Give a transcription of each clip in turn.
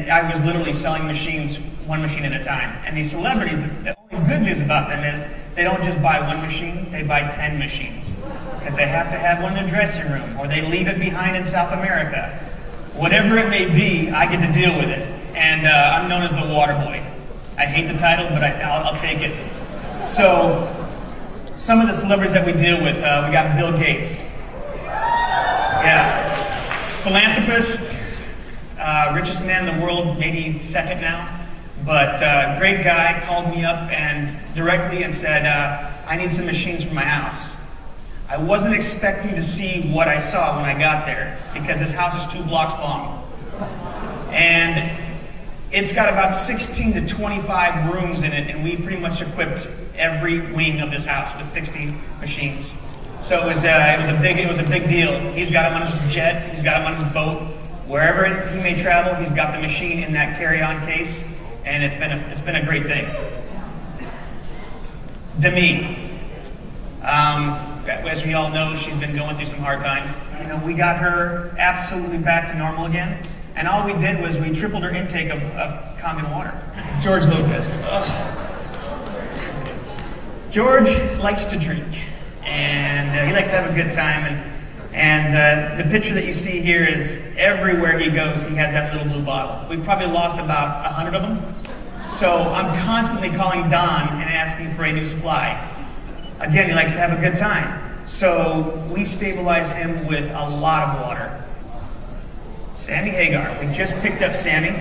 and I was literally selling machines, one machine at a time. And these celebrities, the only good news about them is they don't just buy one machine, they buy 10 machines. Because they have to have one in their dressing room, or they leave it behind in South America. Whatever it may be, I get to deal with it. And I'm known as the water boy. I hate the title, but I'll take it. So, some of the celebrities that we deal with, we got Bill Gates. Yeah. Philanthropist, richest man in the world, maybe second now. But great guy, called me up and directly and said, I need some machines for my house. I wasn't expecting to see what I saw when I got there, because this house is 2 blocks long. And it's got about 16 to 25 rooms in it, and we pretty much equipped every wing of this house with 60 machines. So it was a big deal. He's got them on his jet, he's got them on his boat. Wherever he may travel, he's got the machine in that carry-on case, and it's been a great thing. Demi. As we all know, she's been going through some hard times. You know, we got her absolutely back to normal again, and all we did was we tripled her intake of Kangen water. George Lucas. George likes to drink, and he likes to have a good time, and the picture that you see here is everywhere he goes, he has that little blue bottle. We've probably lost about 100 of them, so I'm constantly calling Don and asking for a new supply. Again, he likes to have a good time. So we stabilize him with a lot of water. Sammy Hagar, we just picked up Sammy.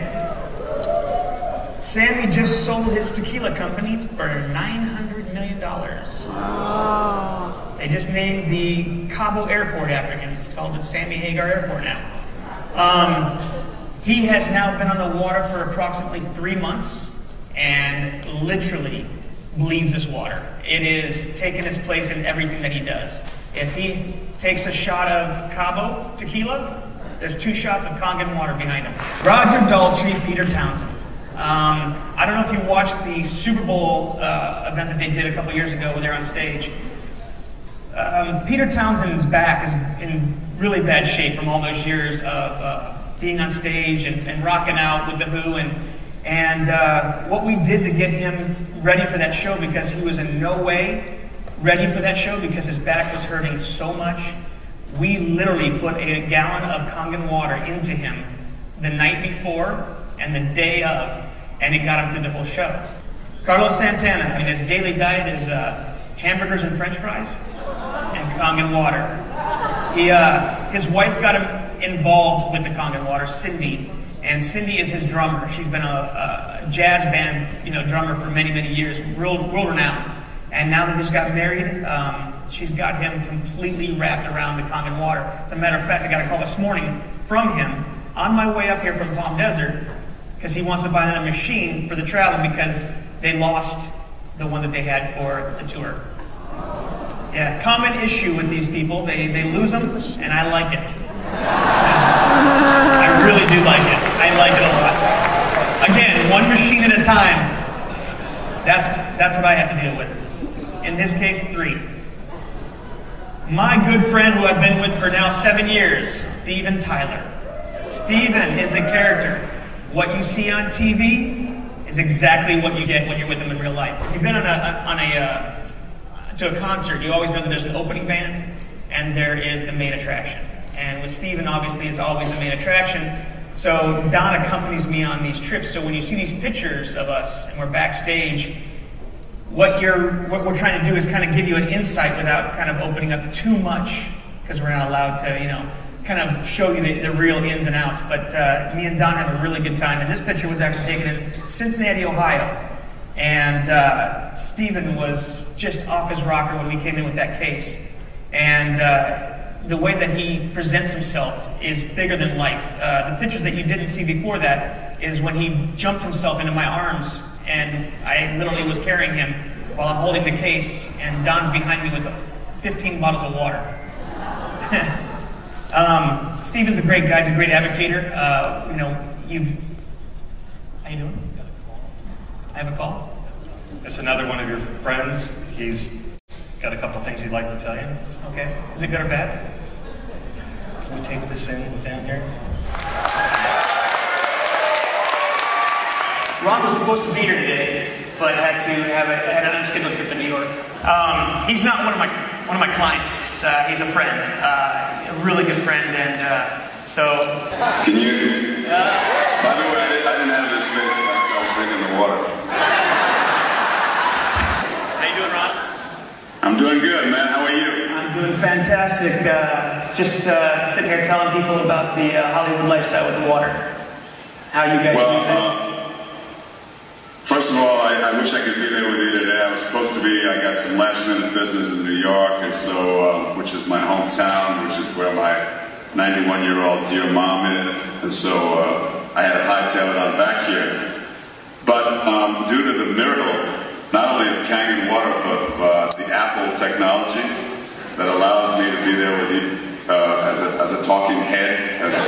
Sammy just sold his tequila company for $900 million. Oh. They just named the Cabo Airport after him. It's called the Sammy Hagar Airport now. He has now been on the water for approximately 3 months and literally bleeds this water. It is taking its place in everything that he does. If he takes a shot of Cabo tequila, there's 2 shots of Kangen water behind him. Roger Daltrey, Peter Townsend. I don't know if you watched the Super Bowl event that they did a couple years ago when they were on stage. Peter Townsend's back is in really bad shape from all those years of being on stage and rocking out with The Who, and what we did to get him ready for that show, because he was in no way ready for that show because his back was hurting so much, we literally put a gallon of Kangen water into him the night before and the day of, and it got him through the whole show. Carlos Santana, I mean, his daily diet is hamburgers and french fries and Kangen water. His wife got him involved with the Kangen water, Cindy. And Cindy is his drummer. She's been a jazz band, drummer for many, many years, world renowned. And now that they just got married, she's got him completely wrapped around the Kangen water. As a matter of fact, I got a call this morning from him on my way up here from Palm Desert, because he wants to buy another machine for the travel because they lost the one that they had for the tour. Yeah, common issue with these people, they lose them, and I like it. I really do like it. I like it a lot. Again, one machine at a time. That's what I have to deal with. In this case, 3. My good friend who I've been with for now 7 years, Steven Tyler. Steven is a character. What you see on TV is exactly what you get when you're with him in real life. If you've been to a concert, you always know that there's an opening band and there is the main attraction. And with Steven, obviously, it's always the main attraction. So Don accompanies me on these trips. So when you see these pictures of us and we're backstage, what we're trying to do is kind of give you an insight without kind of opening up too much, because we're not allowed to, kind of show you the real ins and outs. But me and Don have a really good time. And this picture was actually taken in Cincinnati, Ohio. And Steven was just off his rocker when we came in with that case. And the way that he presents himself is bigger than life. The pictures that you didn't see before that is when he jumped himself into my arms, and I literally was carrying him while I'm holding the case, and Don's behind me with 15 bottles of water. Steven's a great guy. He's a great advocator. How you doing? I have a call. It's another one of your friends. He's got a couple things he'd like to tell you. Okay. Is it good or bad? Can we tape this in down here? Ron was supposed to be here today, but had an unscheduled trip to New York. He's not one of my clients. He's a friend, a really good friend, and so. Can you? By the way, I didn't have this face when I was drinking the water. How you doing, Ron? I'm doing good, man. How are you? I'm doing fantastic. Just sitting here telling people about the Hollywood lifestyle with the water. How you guys use it? First of all, I wish I could be there with you today. I was supposed to be. I got some last-minute business in New York, and so, which is my hometown, which is where my 91-year-old dear mom is, and so I had to hightail it on back here. But due to the miracle, not only of Kangen Water, but the Apple technology that allows me to be there with you as a talking head, as a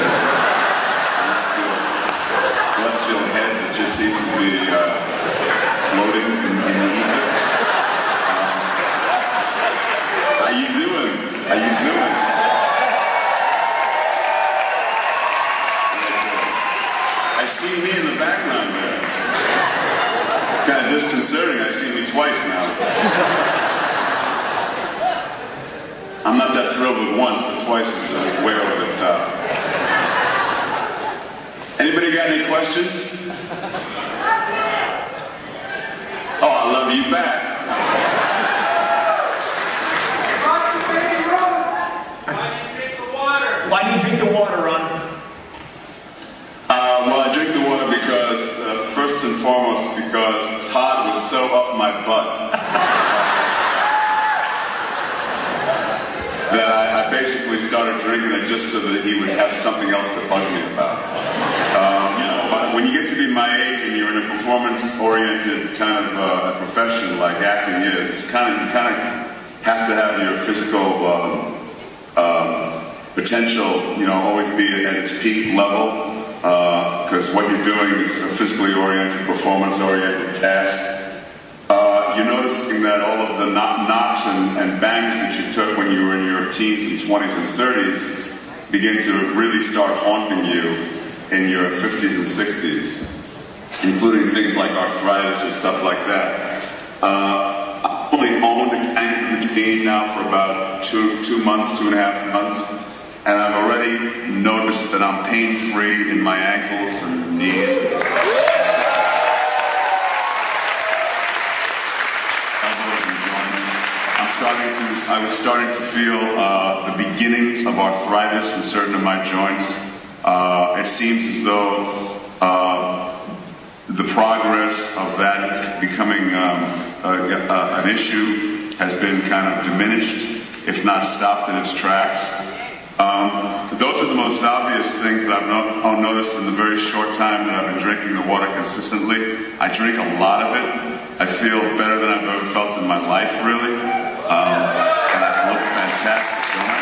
celestial head that just seems to be floating in the ether. How you doing? How you doing? I see me in the background there. Kind of disconcerting. I see me twice now. I'm not that thrilled with once, but twice is way over the top. Anybody got any questions? Oh, I love you back. Why do you drink the water, Ron? Well, I drink the water because, first and foremost, because Todd was so up my butt that I basically started drinking it just so that he would have something else to bug me about. But when you get to be my age and you're in a performance-oriented kind of profession like acting is, you kind of have to have your physical potential, always be at its peak level. Because what you're doing is a physically oriented, performance-oriented task. You're noticing that all of the knocks and bangs that you took when you were in your teens and 20s and 30s begin to really start haunting you in your 50s and 60s, including things like arthritis and stuff like that. I've only owned a Kangen machine now for about 2 months, 2.5 months. And I've already noticed that I'm pain-free in my ankles and knees. Elbows and joints. I was starting to feel the beginnings of arthritis in certain of my joints. It seems as though the progress of that becoming an issue has been kind of diminished, if not stopped in its tracks. Those are the most obvious things that I've noticed in the very short time that I've been drinking the water consistently. I drink a lot of it. I feel better than I've ever felt in my life, really. And I look fantastic, don't I?